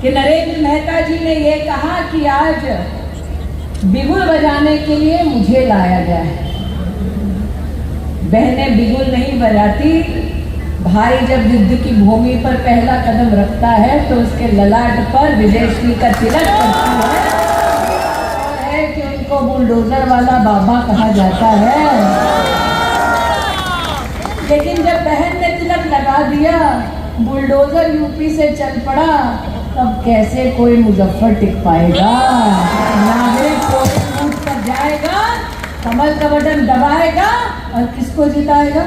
कि नरेंद्र मेहता जी ने ये कहा कि आज बिगुल बजाने के लिए मुझे लाया गया है। बहनें बिगुल नहीं बजाती, भाई जब युद्ध की भूमि पर पहला कदम रखता है तो उसके ललाट पर विजयश्री का तिलक करती है कि उनको बुलडोजर वाला बाबा कहा जाता है। लेकिन जब बहन ने तिलक लगा दिया, बुलडोजर यूपी से चल पड़ा, तब कैसे कोई मुजफ्फर टिक पाएगा। नागरिक पोल कर जाएगा, कमल का बटन दबाएगा और किसको जिताएगा?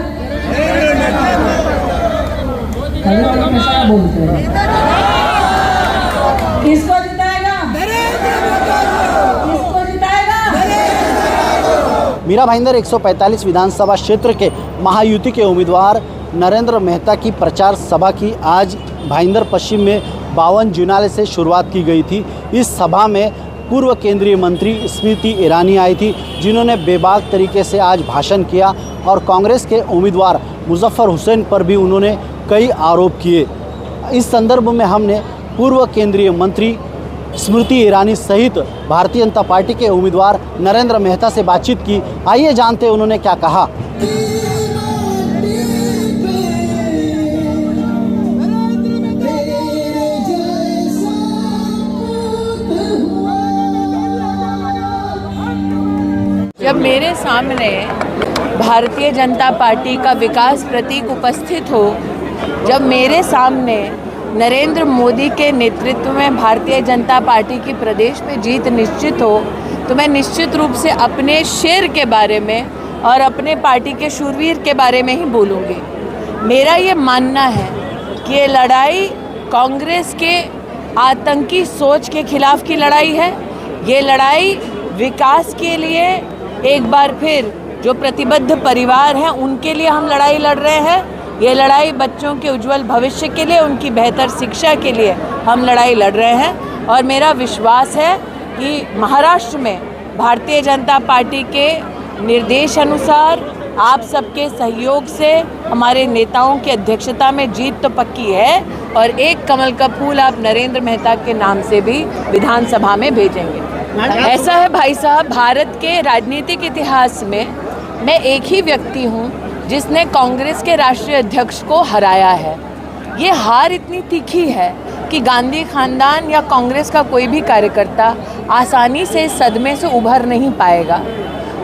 कैसा बोलते हैं, किसको जिताएगा? किसको जिताएगा? मीरा भाईंदर 145 विधानसभा क्षेत्र के महायुति के उम्मीदवार नरेंद्र मेहता की प्रचार सभा की आज भाईंदर पश्चिम में 52 जुलाई से शुरुआत की गई थी। इस सभा में पूर्व केंद्रीय मंत्री स्मृति ईरानी आई थी, जिन्होंने बेबाक तरीके से आज भाषण किया और कांग्रेस के उम्मीदवार मुजफ्फर हुसैन पर भी उन्होंने कई आरोप किए। इस संदर्भ में हमने पूर्व केंद्रीय मंत्री स्मृति ईरानी सहित भारतीय जनता पार्टी के उम्मीदवार नरेंद्र मेहता से बातचीत की। आइए जानते हैं उन्होंने क्या कहा। जब मेरे सामने भारतीय जनता पार्टी का विकास प्रतीक उपस्थित हो, जब मेरे सामने नरेंद्र मोदी के नेतृत्व में भारतीय जनता पार्टी की प्रदेश में जीत निश्चित हो, तो मैं निश्चित रूप से अपने शेर के बारे में और अपने पार्टी के शूरवीर के बारे में ही बोलूँगी। मेरा ये मानना है कि ये लड़ाई कांग्रेस के आतंकी सोच के खिलाफ की लड़ाई है। ये लड़ाई विकास के लिए एक बार फिर जो प्रतिबद्ध परिवार हैं उनके लिए हम लड़ाई लड़ रहे हैं। ये लड़ाई बच्चों के उज्जवल भविष्य के लिए, उनकी बेहतर शिक्षा के लिए हम लड़ाई लड़ रहे हैं। और मेरा विश्वास है कि महाराष्ट्र में भारतीय जनता पार्टी के निर्देश अनुसार आप सबके सहयोग से हमारे नेताओं की अध्यक्षता में जीत तो पक्की है और एक कमल का फूल आप नरेंद्र मेहता के नाम से भी विधानसभा में भेजेंगे। ऐसा है भाई साहब, भारत के राजनीतिक इतिहास में मैं एक ही व्यक्ति हूँ जिसने कांग्रेस के राष्ट्रीय अध्यक्ष को हराया है। ये हार इतनी तीखी है कि गांधी खानदान या कांग्रेस का कोई भी कार्यकर्ता आसानी से इस सदमे से उभर नहीं पाएगा।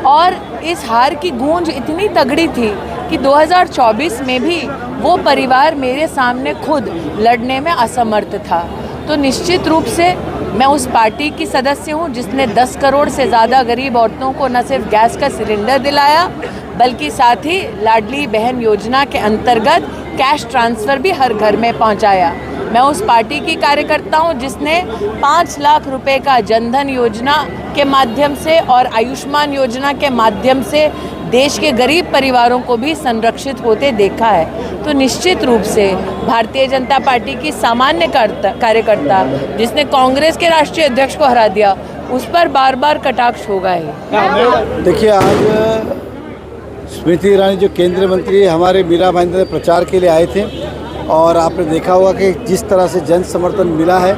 और इस हार की गूंज इतनी तगड़ी थी कि 2024 में भी वो परिवार मेरे सामने खुद लड़ने में असमर्थ था। तो निश्चित रूप से मैं उस पार्टी की सदस्य हूं जिसने 10 करोड़ से ज़्यादा गरीब औरतों को न सिर्फ गैस का सिलेंडर दिलाया, बल्कि साथ ही लाडली बहन योजना के अंतर्गत कैश ट्रांसफ़र भी हर घर में पहुंचाया। मैं उस पार्टी की कार्यकर्ता हूं जिसने 5 लाख रुपए का जनधन योजना के माध्यम से और आयुष्मान योजना के माध्यम से देश के गरीब परिवारों को भी संरक्षित होते देखा है। तो निश्चित रूप से भारतीय जनता पार्टी की सामान्य कार्यकर्ता जिसने कांग्रेस के राष्ट्रीय अध्यक्ष को हरा दिया, उस पर बार बार कटाक्ष होगा ही। देखिए, आज स्मृति ईरानी जो केंद्रीय मंत्री हमारे मीरा भाईंदर में प्रचार के लिए आए थे और आपने देखा होगा कि जिस तरह से जन समर्थन मिला है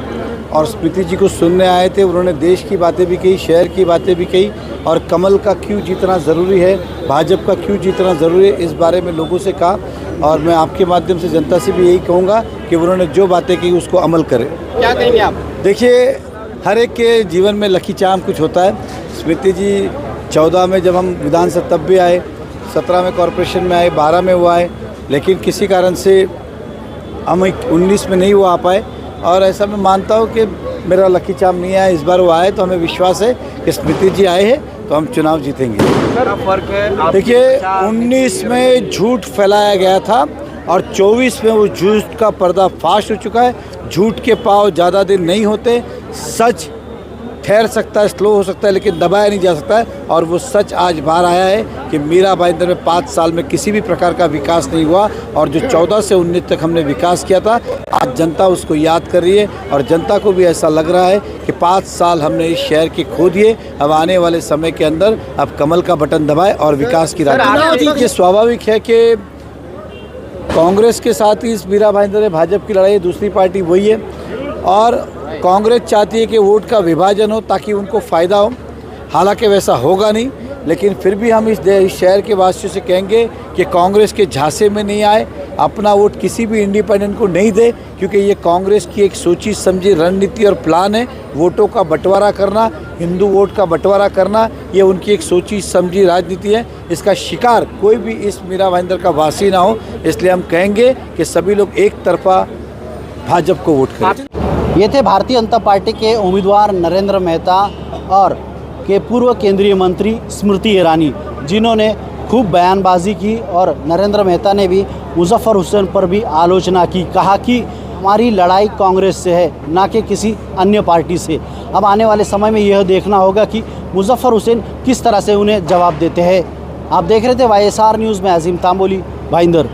और स्मृति जी को सुनने आए थे। उन्होंने देश की बातें भी कही, शहर की बातें भी कही और कमल का क्यों जीतना ज़रूरी है, भाजपा का क्यों जीतना ज़रूरी है, इस बारे में लोगों से कहा। और मैं आपके माध्यम से जनता से भी यही कहूँगा कि उन्होंने जो बातें की उसको अमल करें। क्या कहेंगे आप? देखिए, हर एक के जीवन में लकी चाम कुछ होता है। स्मृति जी 14 में जब हम विधानसभा तब भी आए, 17 में कॉरपोरेशन में आए, 12 में वो आए, लेकिन किसी कारण से हम 19 में नहीं वो आ पाए। और ऐसा मैं मानता हूँ कि मेरा लकी चाम नहीं आया, इस बार वो आए तो हमें विश्वास है कि स्मृति जी आए हैं तो हम चुनाव जीतेंगे। फर्क है, देखिए, 19 में झूठ फैलाया गया था और 24 में वो झूठ का पर्दाफाश हो चुका है। झूठ के पाँव ज़्यादा दिन नहीं होते, सच ठहर सकता है, स्लो हो सकता है, लेकिन दबाया नहीं जा सकता है। और वो सच आज बाहर आया है कि मीरा भाईंदर में 5 साल में किसी भी प्रकार का विकास नहीं हुआ और जो 14 से 19 तक हमने विकास किया था, आज जनता उसको याद कर रही है और जनता को भी ऐसा लग रहा है कि 5 साल हमने इस शहर के खो दिए। अब आने वाले समय के अंदर अब कमल का बटन दबाए और विकास की राजनीति। ये स्वाभाविक है कि कांग्रेस के साथ ही इस मीरा भाईंदर भाजपा की लड़ाई, दूसरी पार्टी वही है और कांग्रेस चाहती है कि वोट का विभाजन हो ताकि उनको फ़ायदा हो, हालांकि वैसा होगा नहीं। लेकिन फिर भी हम इस शहर के वासियों से कहेंगे कि कांग्रेस के झांसे में नहीं आए, अपना वोट किसी भी इंडिपेंडेंट को नहीं दे, क्योंकि ये कांग्रेस की एक सोची समझी रणनीति और प्लान है। वोटों का बंटवारा करना, हिंदू वोट का बंटवारा करना, ये उनकी एक सोची समझी राजनीति है। इसका शिकार कोई भी इस मीरा भाईंदर का वासी ना हो, इसलिए हम कहेंगे कि सभी लोग एक तरफा भाजपा को वोट करें। ये थे भारतीय जनता पार्टी के उम्मीदवार नरेंद्र मेहता और के पूर्व केंद्रीय मंत्री स्मृति ईरानी, जिन्होंने खूब बयानबाजी की और नरेंद्र मेहता ने भी मुजफ्फर हुसैन पर भी आलोचना की। कहा कि हमारी लड़ाई कांग्रेस से है, ना कि किसी अन्य पार्टी से। अब आने वाले समय में यह देखना होगा कि मुजफ्फर हुसैन किस तरह से उन्हें जवाब देते हैं। आप देख रहे थे YSR न्यूज़ में अजीम तांबोली, भाईंदर।